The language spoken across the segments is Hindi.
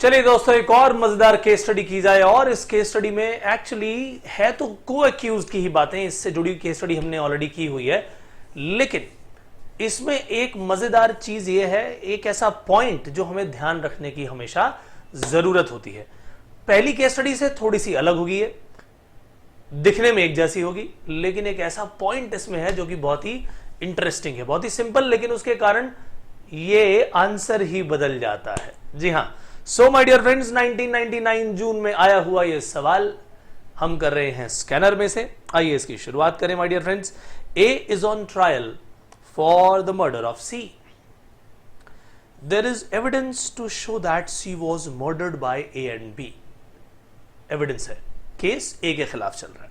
चलिए दोस्तों, एक और मजेदार केस स्टडी की जाए। और इस केस स्टडी में एक्चुअली है तो को एक्यूज्ड की ही बातें, इससे जुड़ी केस स्टडी हमने ऑलरेडी की हुई है, लेकिन इसमें एक मजेदार चीज ये है, एक ऐसा पॉइंट जो हमें ध्यान रखने की हमेशा जरूरत होती है। पहली केस स्टडी से थोड़ी सी अलग होगी, है दिखने में एक जैसी होगी, लेकिन एक ऐसा पॉइंट इसमें है जो कि बहुत ही इंटरेस्टिंग है, बहुत ही सिंपल, लेकिन उसके कारण ये आंसर ही बदल जाता है। जी हां, सो माय डियर फ्रेंड्स, 1999 जून में आया हुआ ये सवाल हम कर रहे हैं स्कैनर में से। आइए इसकी शुरुआत करें my dear friends. A is on trial for the murder of C. There is evidence to show that C was murdered by A and B. Evidence है, केस ए के खिलाफ चल रहा है।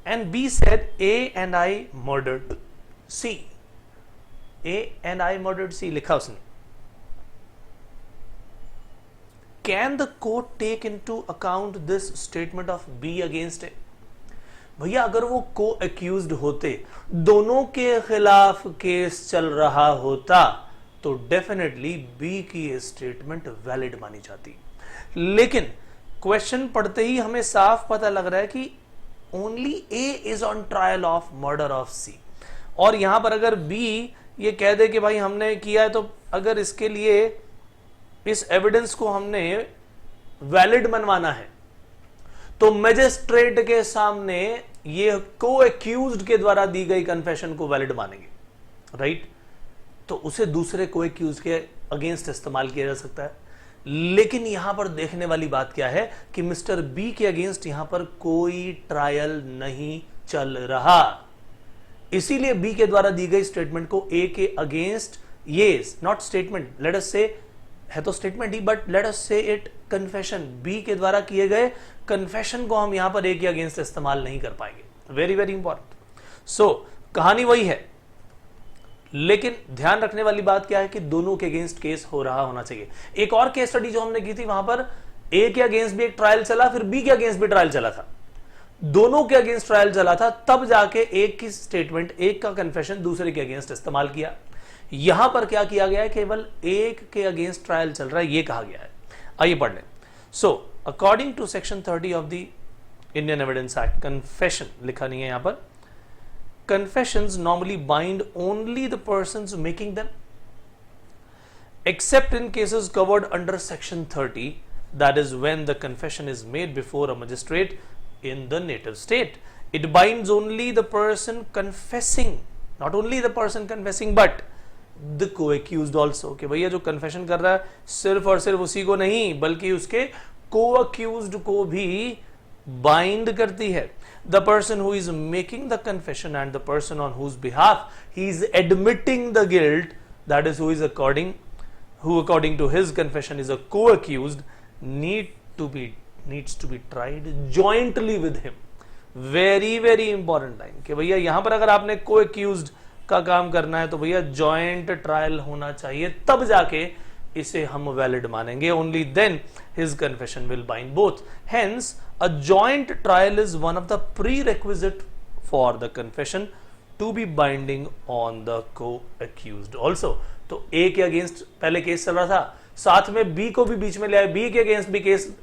And B said A and I murdered C. A and I murdered C लिखा उसने। Can the court take into account this statement of B against A? भैया अगर वो को एक्यूज्ड होते, दोनों के खिलाफ केस चल रहा होता, तो डेफिनेटली बी की स्टेटमेंट वैलिड मानी जाती। लेकिन क्वेश्चन पढ़ते ही हमें साफ पता लग रहा है कि only A is on trial of murder of C. और यहां पर अगर बी ये कह दे कि भाई हमने किया है, तो अगर इसके लिए इस एविडेंस को हमने वैलिड मनवाना है, तो मैजिस्ट्रेट के सामने ये को एक्यूज्ड के द्वारा दी गई कन्फेशन को वैलिड मानेंगे, राइट? तो उसे दूसरे को एक्यूज के अगेंस्ट इस्तेमाल किया जा सकता है। लेकिन यहां पर देखने वाली बात क्या है कि मिस्टर बी के अगेंस्ट यहां पर कोई ट्रायल नहीं चल रहा, इसीलिए बी के द्वारा दी गई स्टेटमेंट को ए के अगेंस्ट, ये नॉट स्टेटमेंट, लेट अस से, है तो statement he, but let us से इट कन्फेशन, बी के द्वारा किए गए कन्फेशन को हम यहां पर ए के अगेंस्ट इस्तेमाल नहीं कर पाएंगे। Very very important. सो कहानी वही है, लेकिन ध्यान रखने वाली बात क्या है कि दोनों के अगेंस्ट केस हो रहा होना चाहिए। एक और केस स्टडी जो हमने की थी, वहां पर ए के अगेंस्ट भी एक ट्रायल चला, फिर बी के अगेंस्ट भी ट्रायल चला था, दोनों के अगेंस्ट ट्रायल चला था, तब जाके एक की स्टेटमेंट, एक का कन्फेशन दूसरे के अगेंस्ट इस्तेमाल किया। यहां पर क्या किया गया है, केवल एक के अगेंस्ट ट्रायल चल रहा है, ये कहा गया है। आइए पढ़ लें। So according to section 30 of the Indian evidence act, confession लिखा नहीं है यहां पर, confessions normally bind only the persons making them, except in cases covered under section 30, that is when the confession is made before a magistrate in the native state. It binds only the person confessing, not only the person confessing but the co-accused also, कि भैया जो confession कर रहा है सिर्फ और सिर्फ उसी को नहीं बल्कि उसके co-accused को भी bind करती है। The person who is making the confession and the person on whose behalf he is admitting the guilt, that is who according to his confession is a co-accused, needs to be tried jointly with him. Very very important line कि भैया यहां पर अगर आपने co-accused का काम करना है तो भैया जॉइंट ट्रायल होना चाहिए, तब जाके इसे हम वैलिड मानेंगे। Only then his confession will bind both. Hence a joint trial is one of the prerequisite for the confession to be binding on the co accused also. तो ए के अगेंस्ट पहले केस चल रहा था, साथ में बी को भी बीच में ले आए, बी के अगेंस्ट भी केस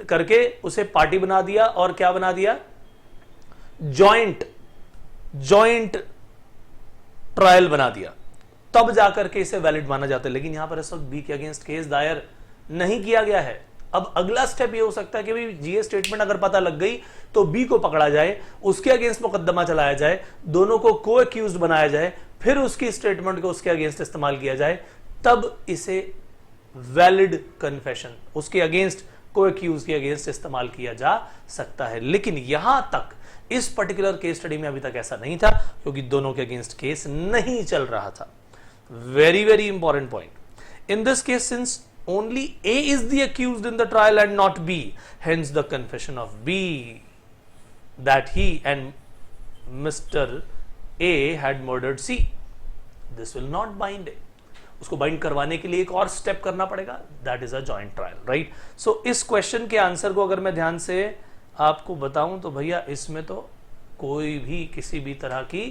करके उसे पार्टी बना दिया और क्या बना दिया, जॉइंट ट्रायल बना दिया, तब जाकर के इसे वैलिड माना जाता है। लेकिन यहां पर इस वक्त बी के अगेंस्ट केस दायर नहीं किया गया है। अब अगला स्टेप ये हो सकता है कि भाई जीए स्टेटमेंट अगर पता लग गई तो बी को पकड़ा जाए, उसके अगेंस्ट मुकदमा चलाया जाए, दोनों को को एक्यूज्ड बनाया जाए, फिर उसकी स्टेटमेंट को उसके अगेंस्ट इस्तेमाल किया जाए, तब इसे वैलिड कन्फेशन उसके अगेंस्ट, को एक्यूज के अगेंस्ट इस्तेमाल किया जा सकता है। लेकिन यहां तक इस पर्टिकुलर केस स्टडी में अभी तक ऐसा नहीं था, क्योंकि दोनों के अगेंस्ट केस नहीं चल रहा था। Very very important point. In this case, since only A is the accused in the trial and not B, hence the confession of B that he and Mr. A had murdered C, this will not bind A. उसको बाइंड करवाने के लिए एक और स्टेप करना पड़ेगा, that is a joint trial, right? So इस क्वेश्चन के आंसर को अगर मैं ध्यान से आपको बताऊं तो भैया इसमें तो कोई भी किसी भी तरह की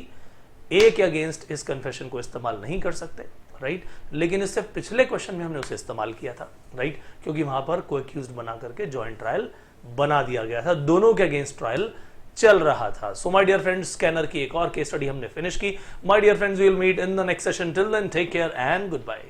ए के अगेंस्ट इस कन्फेशन को इस्तेमाल नहीं कर सकते। राइट, लेकिन इससे पिछले क्वेश्चन में हमने उसे इस्तेमाल किया था, राइट, क्योंकि वहां पर को एक्यूज्ड बना करके जॉइंट ट्रायल बना दिया गया था, दोनों के अगेंस्ट ट्रायल चल रहा था। So my dear friends, scanner की एक और केस स्टडी हमने फिनिश की। My dear friends, we will meet in the next session. Till then take care and good bye.